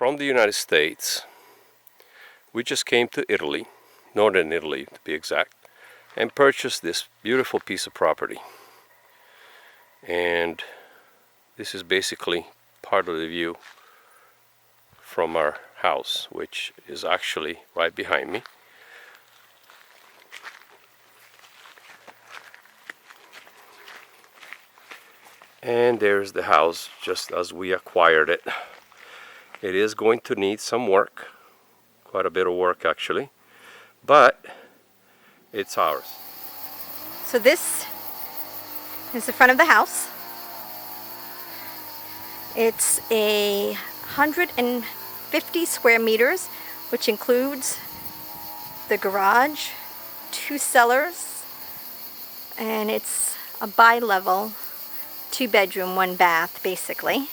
from the United States. We just came to Italy, northern Italy to be exact, and purchased this beautiful piece of property. And this is basically part of the view from our house, which is actually right behind me. And there's the house just as we acquired it. It is going to need some work, quite a bit of work actually, but it's ours. So this is the front of the house. It's 150 square meters, which includes the garage, 2 cellars, and it's a bi-level 2-bedroom, 1 bath, basically.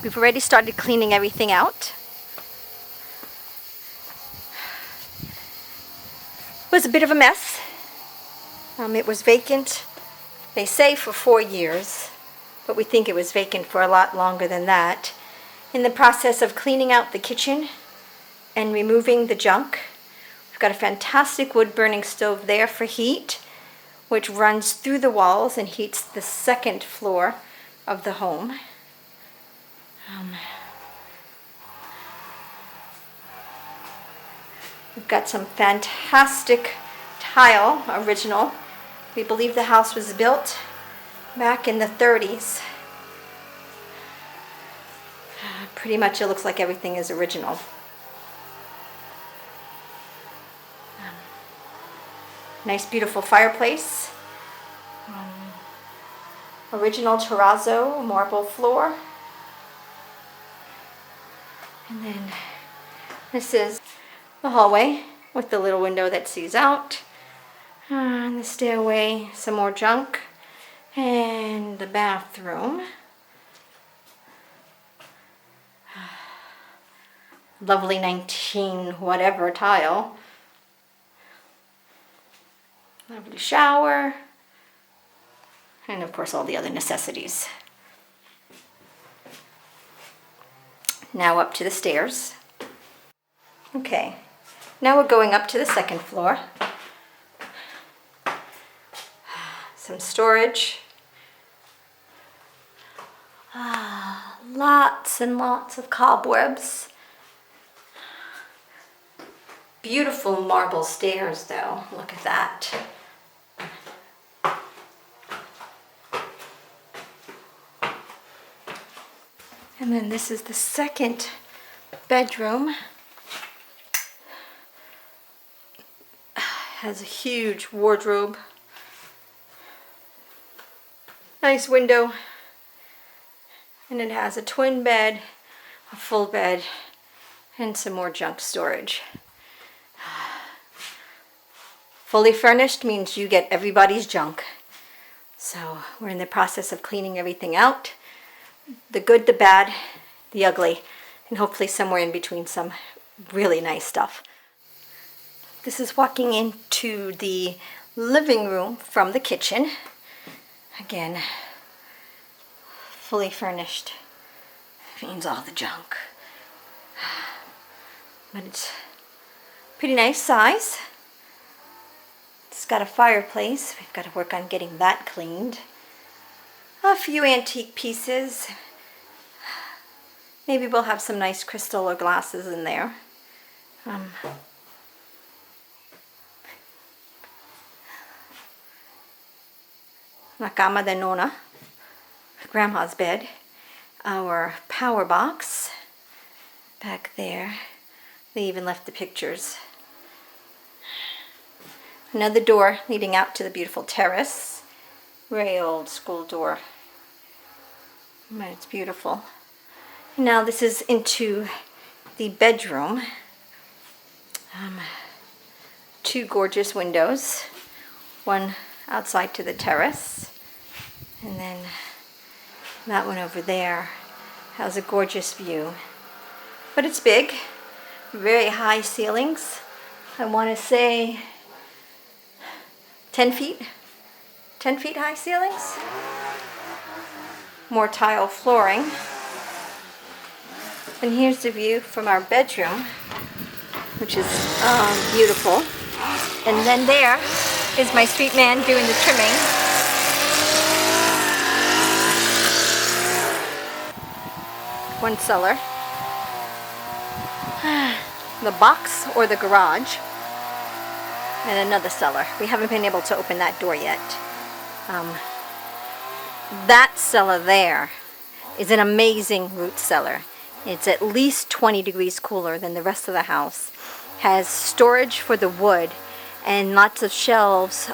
We've already started cleaning everything out. It was a bit of a mess. It was vacant, they say, for 4 years, but we think it was vacant for a lot longer than that. In the process of cleaning out the kitchen and removing the junk, we've got a fantastic wood-burning stove there for heat, which runs through the walls and heats the 2nd floor of the home. We've got some fantastic tile, original. We believe the house was built back in the 30s. Pretty much it looks like everything is original. Nice beautiful fireplace. Original terrazzo marble floor. And then this is the hallway with the little window that sees out. And the stairway, some more junk. And the bathroom. Lovely 19 whatever tile. Lovely shower. And of course all the other necessities. Now up to the stairs. Okay, now we're going up to the 2nd floor. Some storage. Lots and lots of cobwebs. Beautiful marble stairs though, look at that. And then this is the 2nd bedroom. Has a huge wardrobe. Nice window. And it has a twin bed, a full bed, and some more junk storage. Fully furnished means you get everybody's junk. So we're in the process of cleaning everything out. The good, the bad, the ugly, and hopefully somewhere in between some really nice stuff. This is walking into the living room from the kitchen. Again, fully furnished means all the junk. But it's pretty nice size. It's got a fireplace. We've got to work on getting that cleaned. A few antique pieces. Maybe we'll have some nice crystal or glasses in there. La cama de nonna, grandma's bed. Our power box back there. They even left the pictures. Another door leading out to the beautiful terrace. Very old school door. But it's beautiful. Now this is into the bedroom. 2 gorgeous windows. One outside to the terrace. And then that one over there has a gorgeous view. But it's big. Very high ceilings. I want to say 10 feet. 10 feet high ceilings. more tile flooring. And here's the view from our bedroom, which is beautiful. And then there is my sweet man doing the trimming. One cellar. The box or the garage. And another cellar. We haven't been able to open that door yet. That cellar there is an amazing root cellar. It's at least 20 degrees cooler than the rest of the house. Has storage for the wood and lots of shelves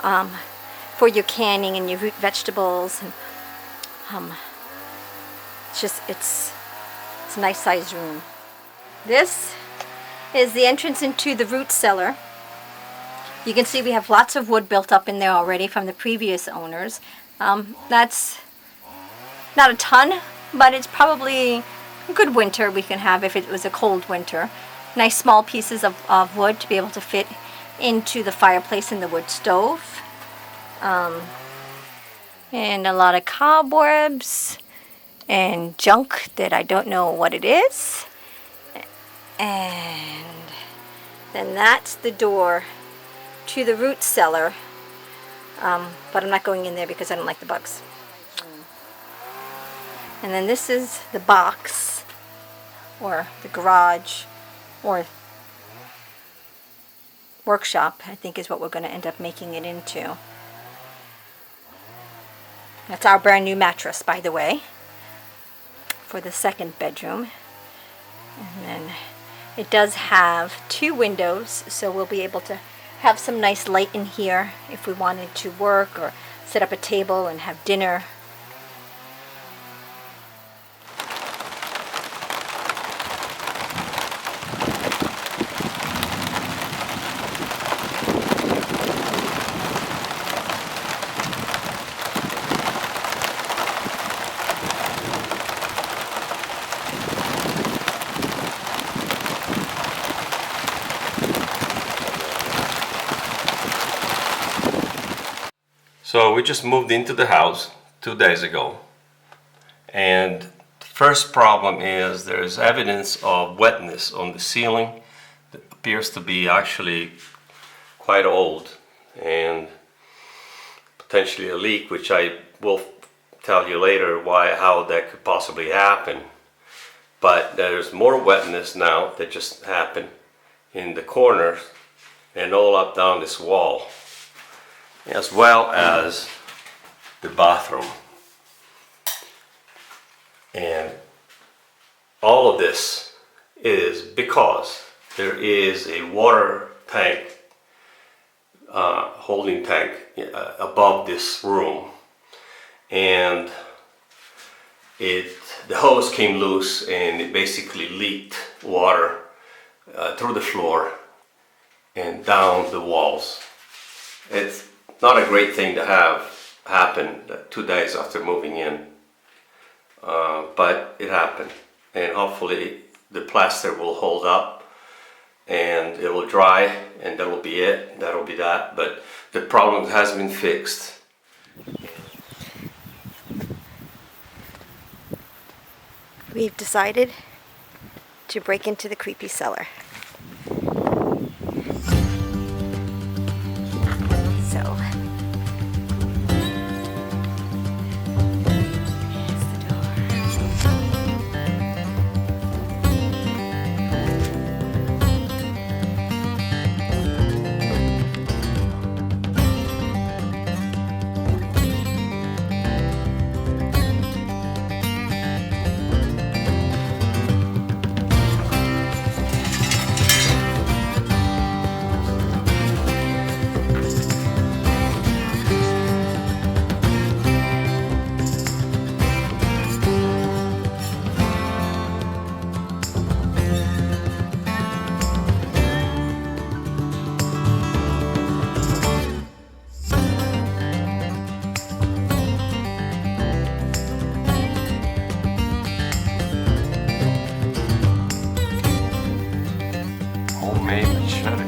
for your canning and your root vegetables. And, it's a nice sized room. This is the entrance into the root cellar. You can see we have lots of wood built up in there already from the previous owners. That's not a ton, but it's probably a good winter we can have if it was a cold winter. Nice small pieces of wood to be able to fit into the fireplace and the wood stove. And a lot of cobwebs and junk that I don't know what it is. And then that's the door to the root cellar. But I'm not going in there because I don't like the bugs. And then this is the box, or the garage, or workshop, I think is what we're going to end up making it into. That's our brand new mattress, by the way, for the second bedroom. And then it does have 2 windows, so we'll be able to have some nice light in here if we wanted to work or set up a table and have dinner. So we just moved into the house 2 days ago, and the first problem is there's evidence of wetness on the ceiling that appears to be actually quite old, and potentially a leak, which I will tell you later how that could possibly happen. But there's more wetness now that just happened in the corners and all up down this wall, as well as the bathroom. And all of this is because there is a water tank, holding tank above this room, and the hose came loose and it basically leaked water through the floor and down the walls. It's not a great thing to have happen 2 days after moving in, but it happened, and hopefully the plaster will hold up and it will dry, and that'll be it, that'll be that. But the problem has been fixed. We've decided to break into the creepy cellar. So, here's the door. Homemade machete.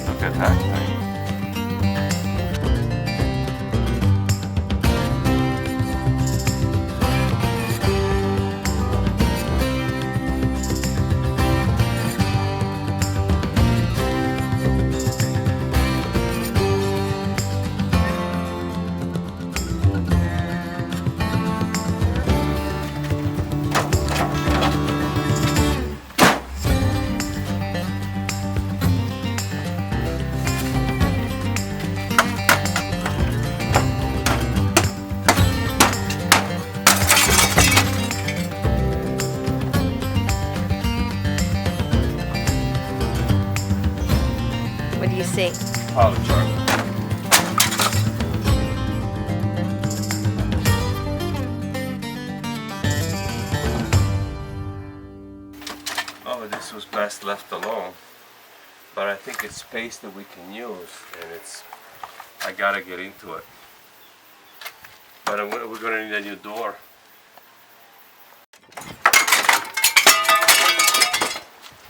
Look at that thing. see. Polycharm. Oh, this was best left alone. But I think it's space that we can use, and I gotta get into it. But we're gonna need a new door.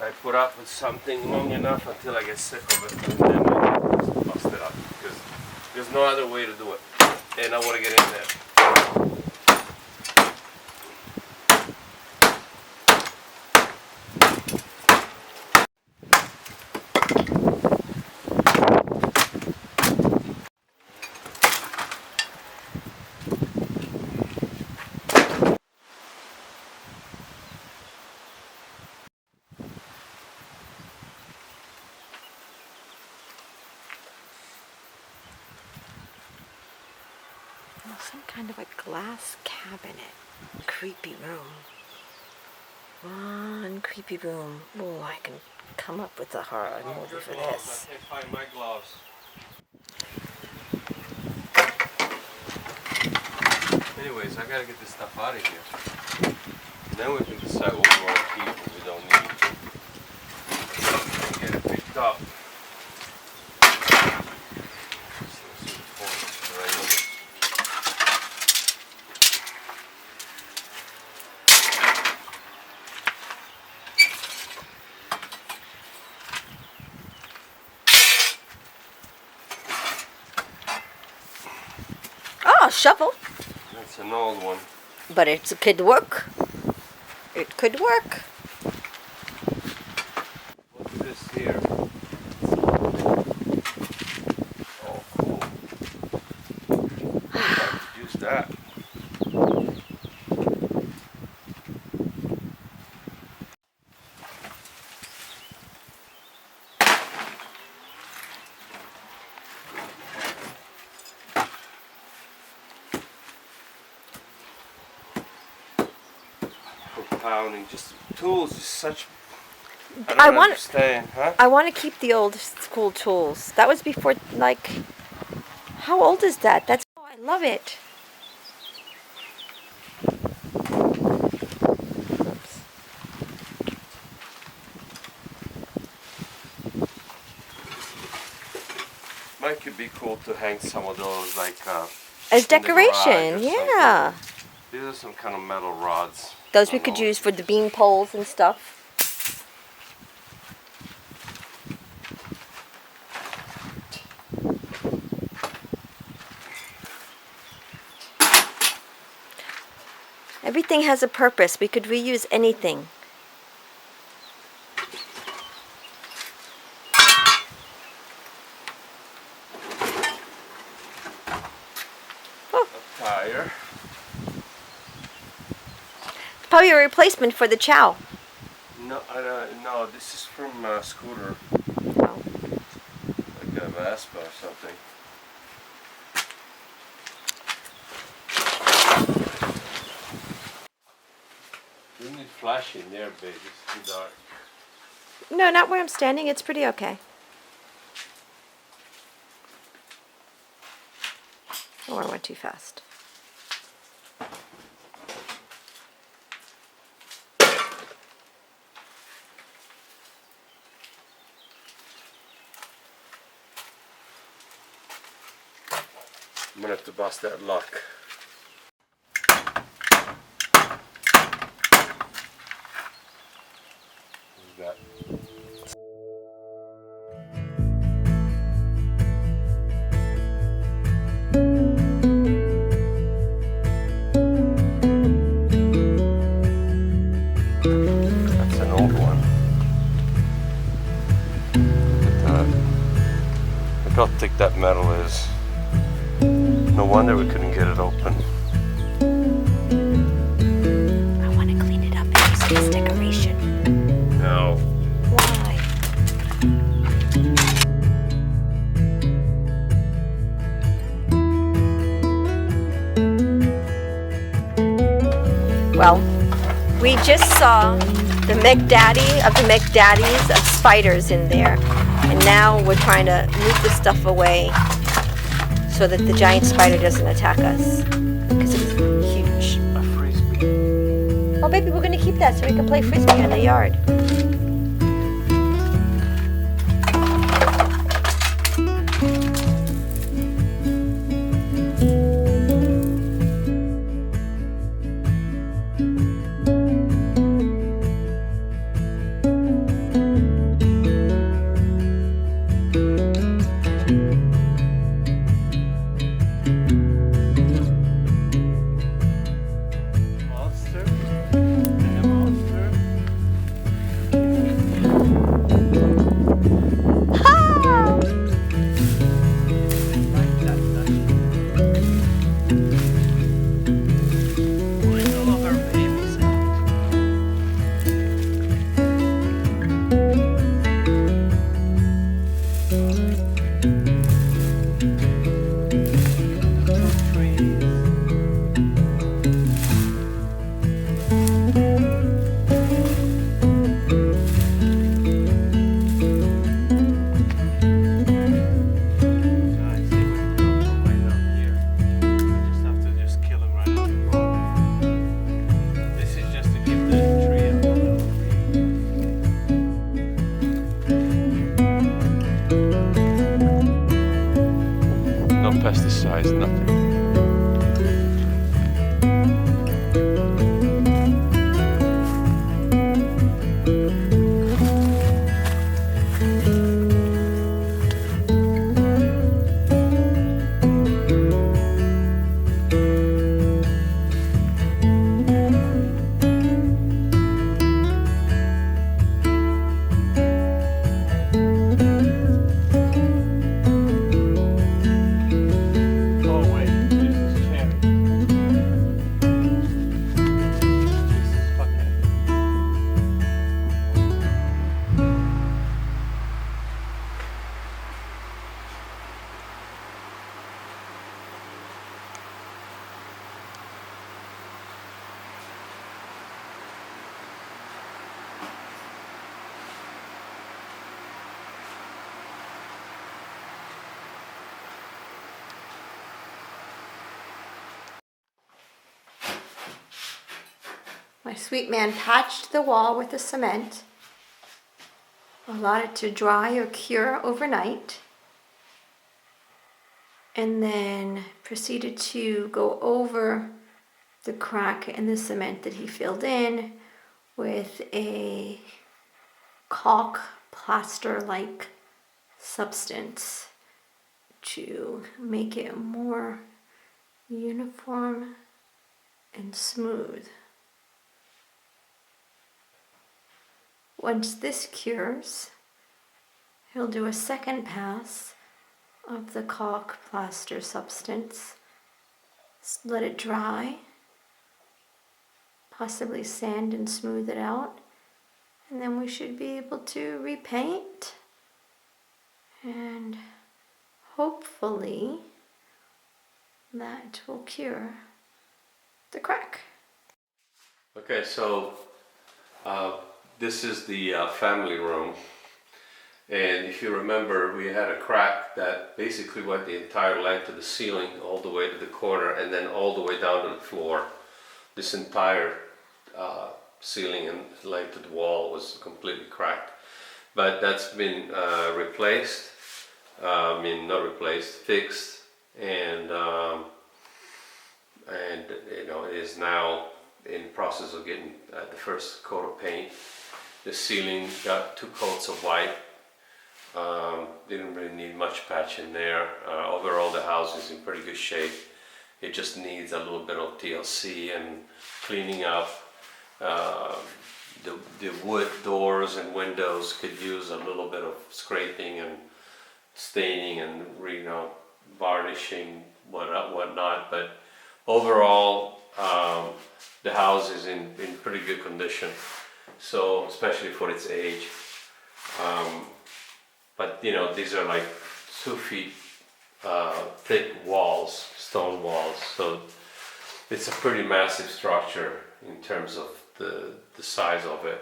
I put up with something long enough until I get sick of it, and then I bust it up, because there's no other way to do it. And I want to get in there. Some kind of a glass cabinet. Creepy room. One creepy room. Oh, I can come up with a horror movie for this. I can't find my gloves. Anyways, I gotta get this stuff out of here. And then we can decide what we want to keep and we don't need. And get it picked up. Oh, a shovel. That's an old one. But it could work. It could work. What's this here? Oh, cool. I could use that. Pounding, just tools, just such. I don't understand, huh? I want to keep the old school tools. That was before, like, how old is that? That's. Oh, I love it. Oops. Might could be cool to hang some of those, like As decoration, yeah. These are some kind of metal rods. Those we could use for the bean poles and stuff. Everything has a purpose. We could reuse anything. Oh. A tire. Probably a replacement for the chow. No, no, this is from a scooter. Oh. Like a Vespa or something. You need flash in there, baby. It's too dark. No, not where I'm standing. It's pretty okay. Oh, I went too fast. I'm gonna have to bust that lock. Who's that? That's an old one. Look at that. Look how thick that metal is. No wonder we couldn't get it open. I want to clean it up and use it as decoration. No. Why? Well, We just saw the McDaddy of the McDaddies of spiders in there. And now we're trying to move the stuff away so that the giant spider doesn't attack us. Because it's huge. A frisbee. Oh, baby, we're going to keep that so we can play frisbee in the yard. Pesticides, nothing. My sweet man patched the wall with the cement, allowed it to dry or cure overnight, and then proceeded to go over the crack in the cement that he filled in with a caulk plaster-like substance to make it more uniform and smooth. Once this cures, he'll do a second pass of the caulk plaster substance, let it dry, possibly sand and smooth it out, and then we should be able to repaint and hopefully that will cure the crack. Okay, so this is the family room, and if you remember, we had a crack that basically went the entire length of the ceiling all the way to the corner and then all the way down to the floor. This entire ceiling and length of the wall was completely cracked, but that's been replaced. Not replaced, fixed, and you know, it is now in the process of getting the first coat of paint. The ceiling got 2 coats of white. Didn't really need much patch in there. Overall, the house is in pretty good shape. It just needs a little bit of TLC and cleaning up. The wood doors and windows could use a little bit of scraping and staining and varnishing, whatnot. But overall, the house is in pretty good condition. So especially for its age. But you know, these are like 2 feet thick walls, stone walls. So it's a pretty massive structure in terms of the size of it.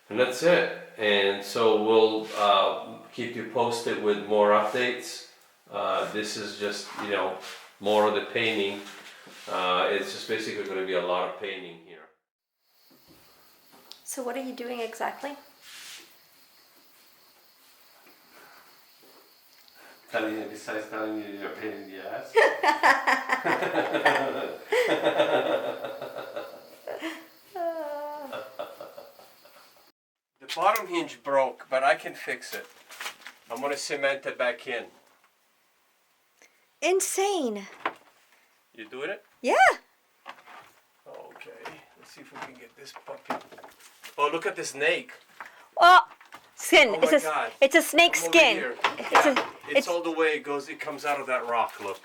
And that's it. And so we'll keep you posted with more updates. This is just, you know, more of the painting. It's just basically going to be a lot of painting here. So what are you doing exactly? Besides telling you you're a pain in the ass. The bottom hinge broke, but I can fix it. I'm going to cement it back in. Insane. You doing it? Yeah. Okay, let's see if we can get this puppy. Oh, look at this snake. Oh, skin. Oh my God. It's a snake Come over skin. here. It's It's all the way it comes out of that rock, look.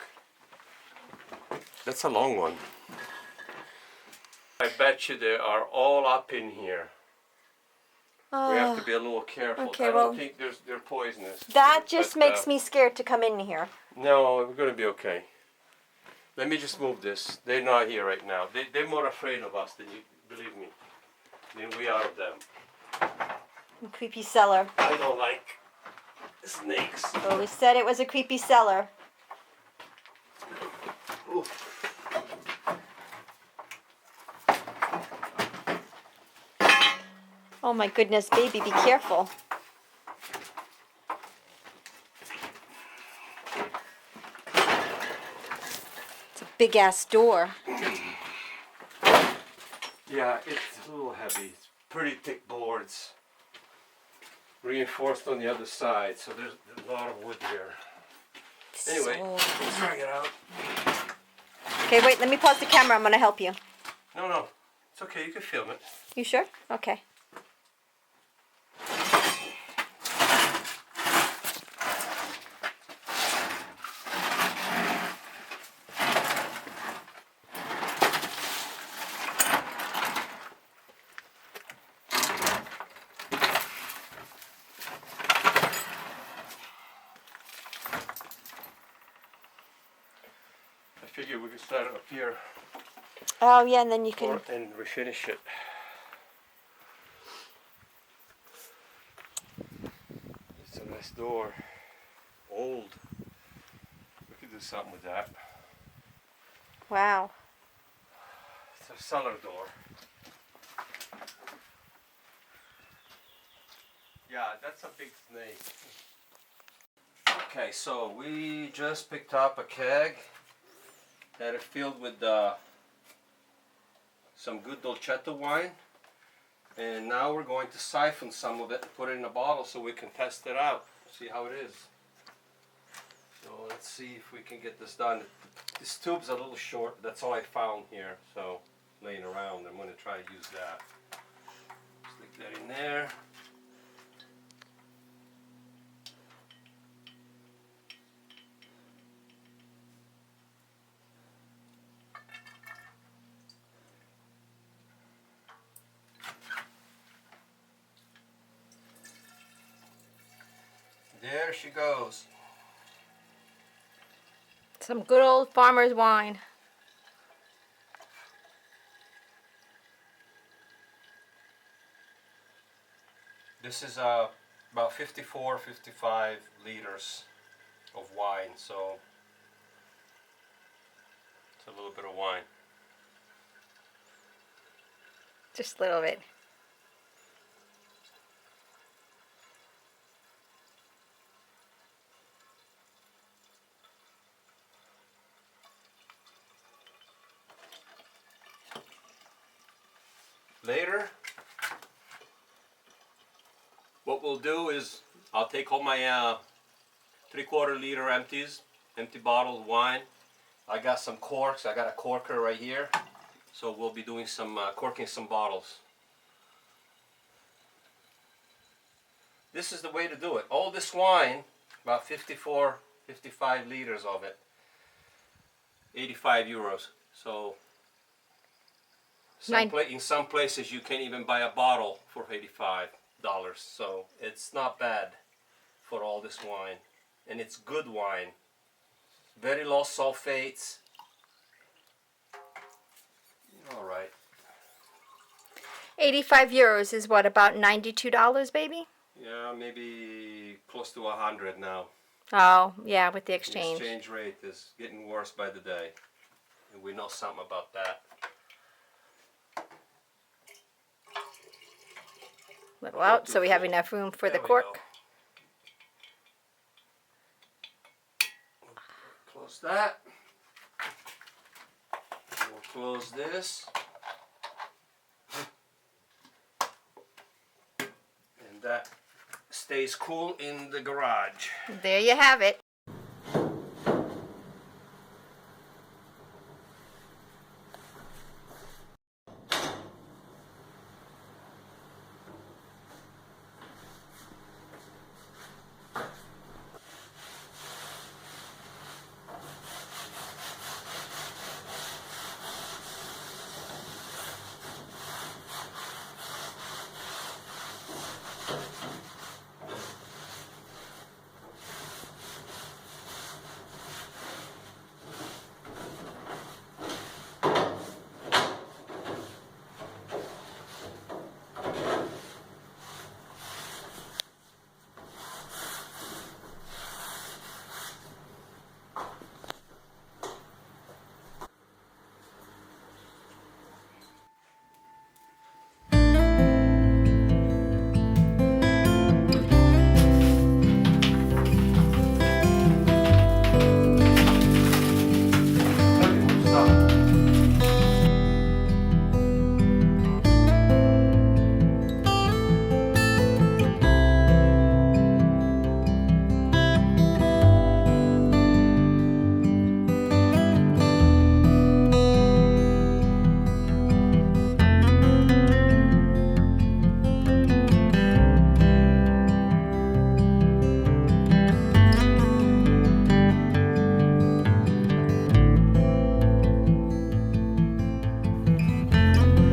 That's a long one. I bet you they are all up in here. We have to be a little careful. Okay, I well, don't think they're poisonous. that just But, makes me scared to come in here. No, we're going to be okay. Let me just move this. They're not here right now. They're more afraid of us than you, believe me, than we are of them. Creepy cellar. I don't like snakes. Well, we said it was a creepy cellar. Oof. Oh my goodness, baby, be careful. It's a big ass door. Yeah, it's a little heavy. It's pretty thick boards. Reinforced on the other side, so there's a lot of wood here. Anyway, let's drag it out. Okay, wait, let me pause the camera. I'm going to help you. No, it's okay. You can film it. You sure? Okay. I figured we could start up here Oh, yeah, and then you can... and refinish it. It's a nice door. Old. We could do something with that. Wow. It's a cellar door. Yeah, that's a big snake. Okay, so we just picked up a keg that is filled with some good dolcetto wine, and now we're going to siphon some of it, put it in a bottle so we can test it out, see how it is. So let's see if we can get this done. This tube's a little short, that's all I found here, so laying around, I'm going to try to use that. Stick that in there. There she goes. Some good old farmer's wine. This is about 54, 55 liters of wine, so it's a little bit of wine. Just a little bit. Later, what we'll do is I'll take all my 3/4 liter empty bottled wine. I got some corks. I got a corker right here, so we'll be doing some corking some bottles. This is the way to do it. All this wine, about 54, 55 liters of it, 85 euros. So in some places you can't even buy a bottle for $85. So it's not bad for all this wine. And it's good wine. Very low sulfates. Alright. 85 euros is what, about $92, baby? Yeah, maybe close to 100 now. Oh, yeah, with the The exchange. exchange rate is getting worse by the day. And we know something about that. Little out, so we have enough room for the There we cork. go. Close that. We'll close this. And that stays cool in the garage. There you have it.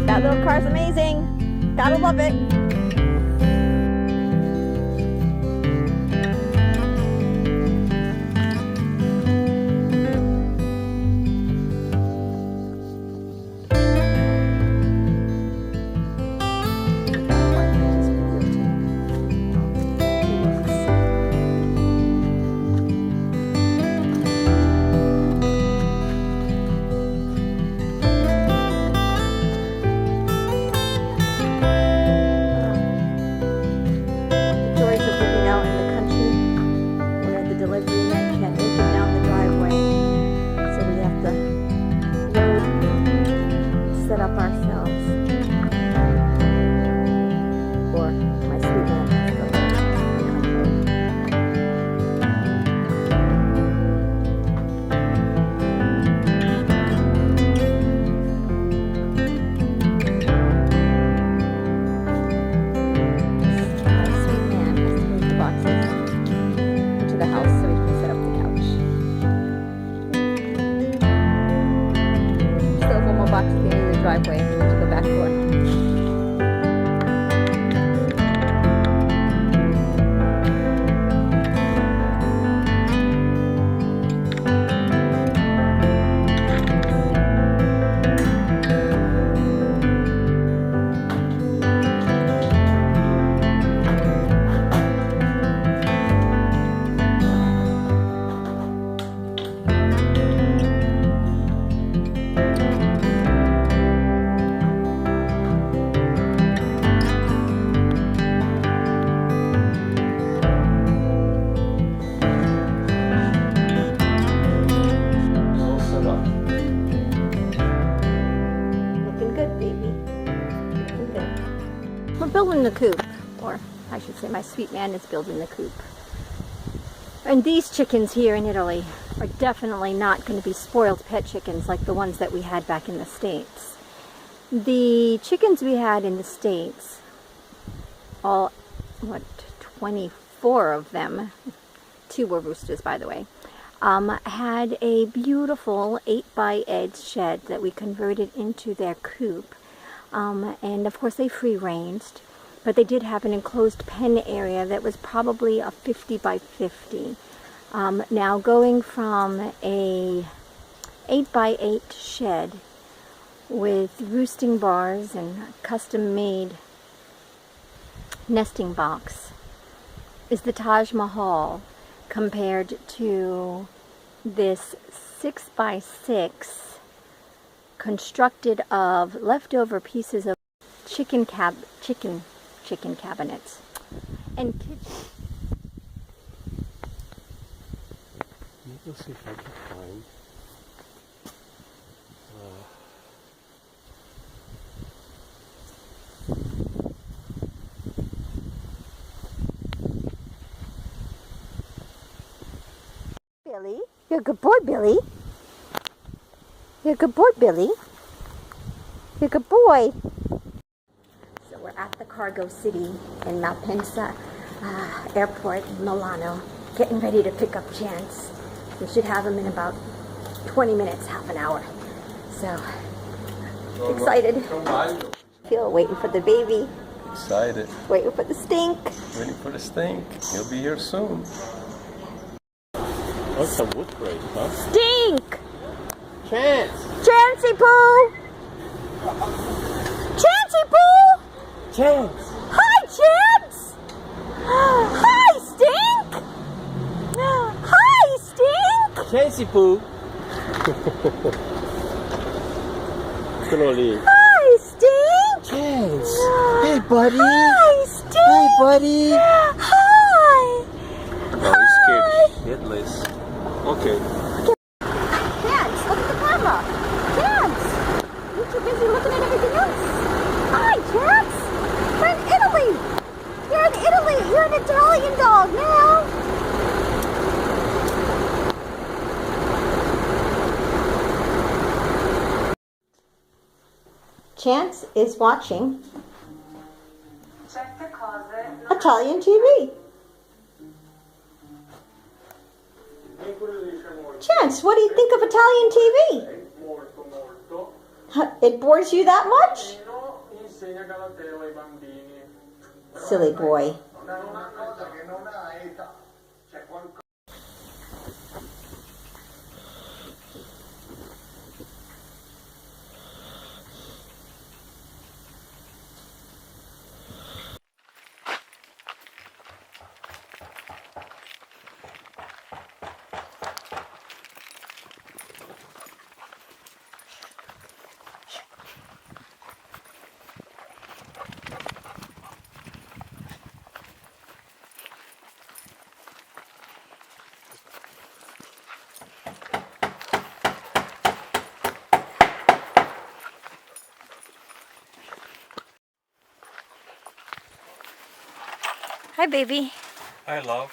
That little car's amazing. Gotta love it. Driveway to go back for. Building the coop, or I should say my sweet man is building the coop. And these chickens here in Italy are definitely not going to be spoiled pet chickens like the ones that we had back in the States. The chickens we had in the States, all, 24 of them, 2 were roosters by the way, had a beautiful 8x8 shed that we converted into their coop. And of course they free ranged, but they did have an enclosed pen area that was probably a 50 by 50. Now going from a 8x8 shed with roosting bars and a custom-made nesting box is the Taj Mahal compared to this 6x6 constructed of leftover pieces of chicken cabinets and kitchen. Let's see if I can find. Billy, you're a good boy, Billy. You're a good boy, Billy. You're a good boy. So we're at the cargo city in Malpensa airport in Milano, getting ready to pick up Chance. We should have him in about 20 minutes, half an hour. So, excited. Feel waiting for the baby. Excited. Waiting for the stink. Waiting for the stink. He'll be here soon. What's some wood crate, huh? Stink! Chance! Chancey Poo! Chancey Poo! Chance! Hi, Chance! Hi, Stink! Hi, Stink! Chancey Poo! Slowly. Hi, Stink! Chance! Hey, buddy! Hi, Stink! Hey, buddy! Hi! Oh, he's scared shitless. Okay. Chance, look at the camera! Chance! You're too busy looking at everything else. Hi, Chance! We're in Italy! You're in Italy! You're an Italian dog now! Chance is watching Italian TV. Chance, what do you think of Italian TV? It bores you that much? Silly boy. Hi, baby. Hi, love.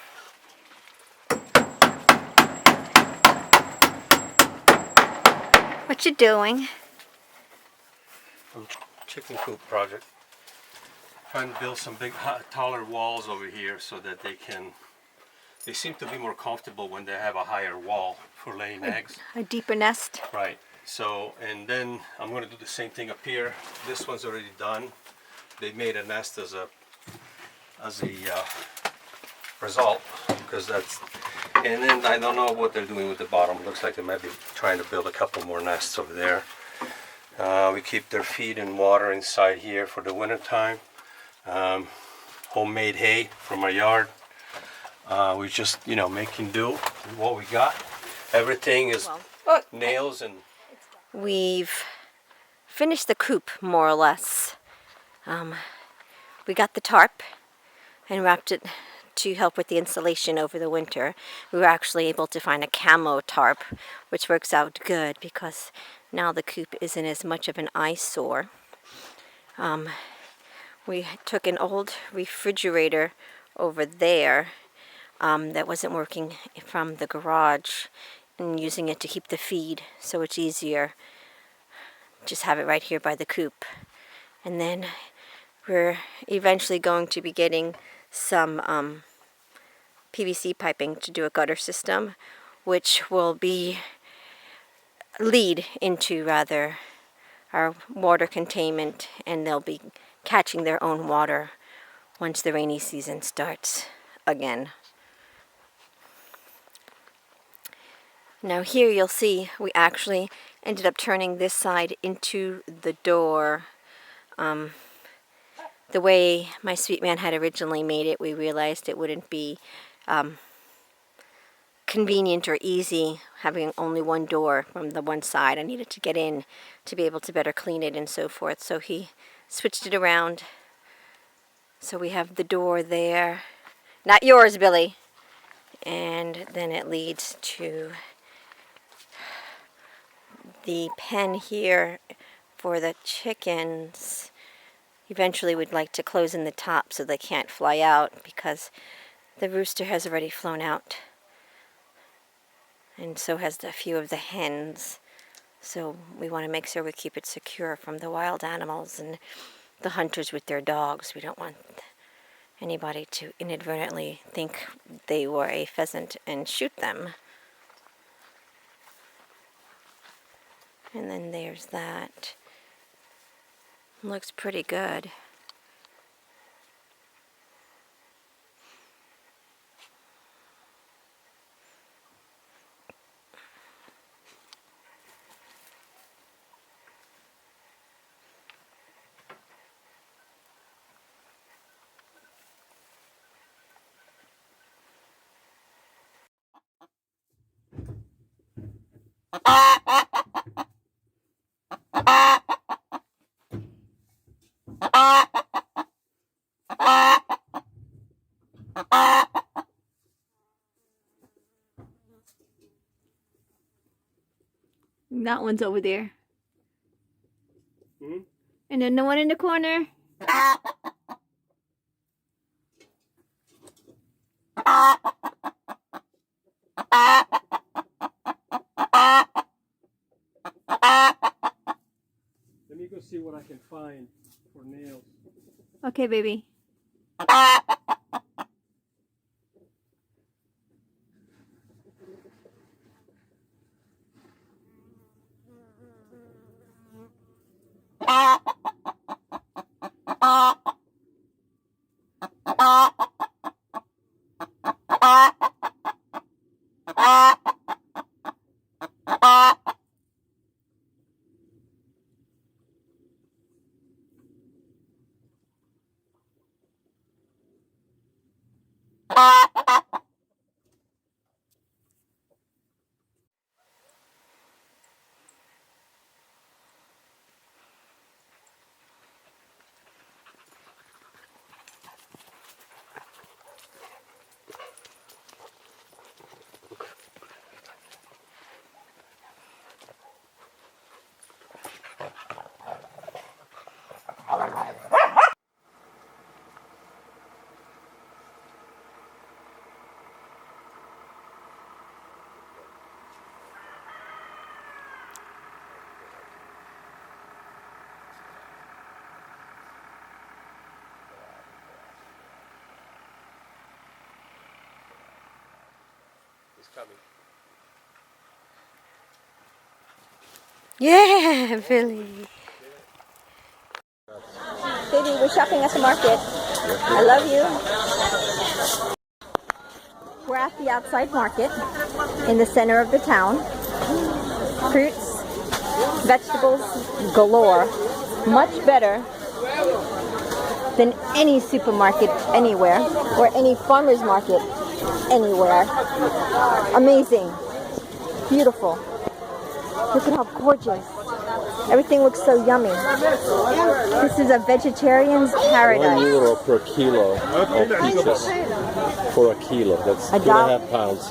What you doing? Chicken coop project. Trying to build some big, taller walls over here so that they seem to be more comfortable when they have a higher wall for laying eggs. A deeper nest. Right. So, and then I'm going to do the same thing up here. This one's already done. They made a nest as a result, because that's, and then I don't know what they're doing with the bottom. Looks like they might be trying to build a couple more nests over there. We keep their feed and water inside here for the winter time. Homemade hay from our yard. We just, making do with what we got. Everything is nails and... We've finished the coop, more or less. We got the tarp and wrapped it to help with the insulation over the winter. We were actually able to find a camo tarp, which works out good because now the coop isn't as much of an eyesore. We took an old refrigerator over there that wasn't working from the garage and using it to keep the feed, so it's easier. Just have it right here by the coop. And then we're eventually going to be getting some PVC piping to do a gutter system, which will lead into our water containment, and they'll be catching their own water once the rainy season starts again. Now here you'll see we actually ended up turning this side into the door. The way my sweet man had originally made it, we realized it wouldn't be convenient or easy having only one door from the one side. I needed to get in to be able to better clean it and so forth. So he switched it around. So we have the door there. Not yours, Billy. And then it leads to the pen here for the chickens. Eventually we'd like to close in the top so they can't fly out because the rooster has already flown out. And so has a few of the hens. So we want to make sure we keep it secure from the wild animals and the hunters with their dogs. We don't want anybody to inadvertently think they were a pheasant and shoot them. And then there's that. Looks pretty good. That one's over there. Hmm? And then the one in the corner. Let me go see what I can find for nails. Okay, baby. He's coming. Yeah, Billy. Baby, we're shopping at the market. I love you. We're at the outside market in the center of the town. Fruits, vegetables galore. Much better than any supermarket anywhere or any farmer's market anywhere. Amazing. Beautiful. Look at how gorgeous. Everything looks so yummy. This is a vegetarian's paradise. €1 per kilo of peaches. For a kilo. That's $2.5 pounds.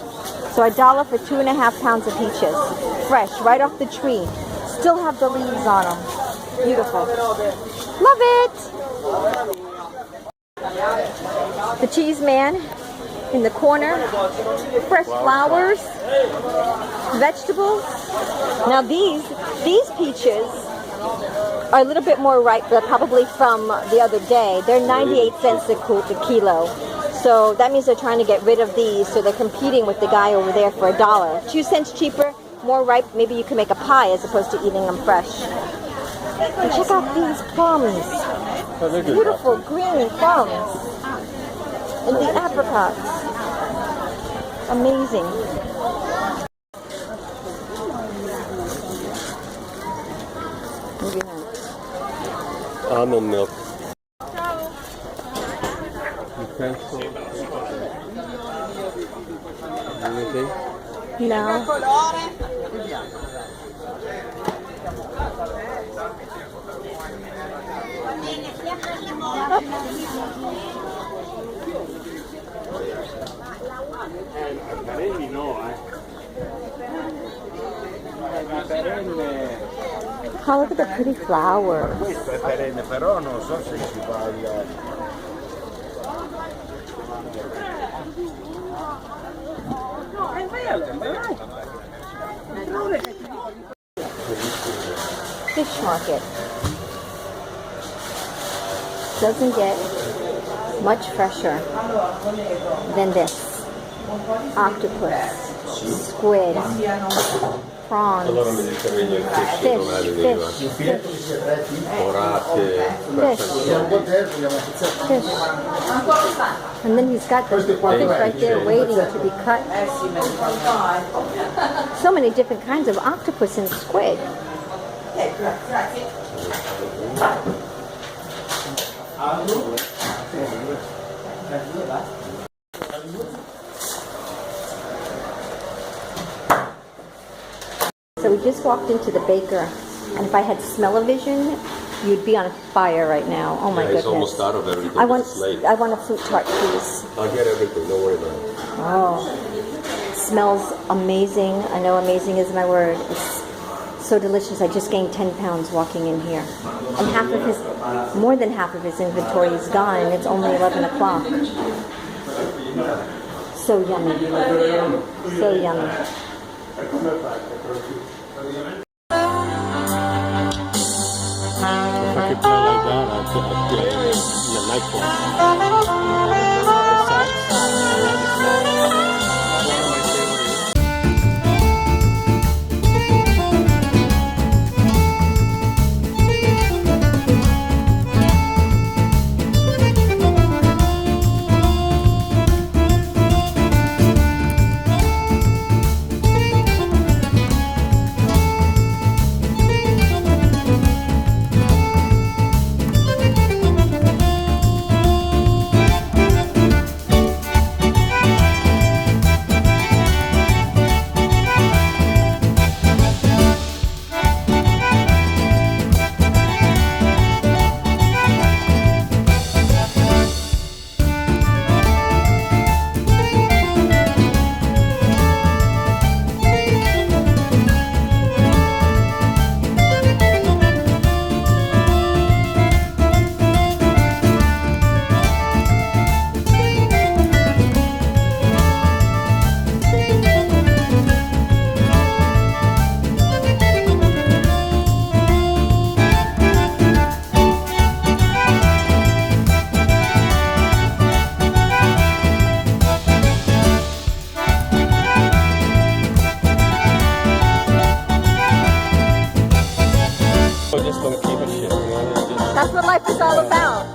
So $1 for 2.5 pounds of peaches. Fresh, right off the tree. Still have the leaves on them. Beautiful. Love it! The cheese man in the corner. Fresh flowers. Vegetables. Now these peaches are a little bit more ripe. They're probably from the other day. They're 98 cents a kilo. So that means they're trying to get rid of these, so they're competing with the guy over there for $1. 2 cents cheaper, more ripe. Maybe you can make a pie as opposed to eating them fresh. And check out these plums. Beautiful green plums. And the apricots. Amazing. Almond milk. Anything? No. Oh, look at the pretty flowers. Però non so se si va Fish market. Doesn't get much fresher than this. Octopus, squid, prawns, fish. And then he's got the fish right there waiting to be cut. So many different kinds of octopus and squid. So we just walked into the baker, and if I had smell-o-vision, you'd be on fire right now. Oh my goodness! He's almost out of everything. I want a fruit tart, please. I'll get everything. Don't worry about it. Oh, smells amazing. I know amazing is my word. It's so delicious. I just gained 10 pounds walking in here, and more than half of his inventory is gone, and it's only 11 o'clock. So yummy. So yummy. If I could play like that, I'd play in the nightclub. That's what life is all about.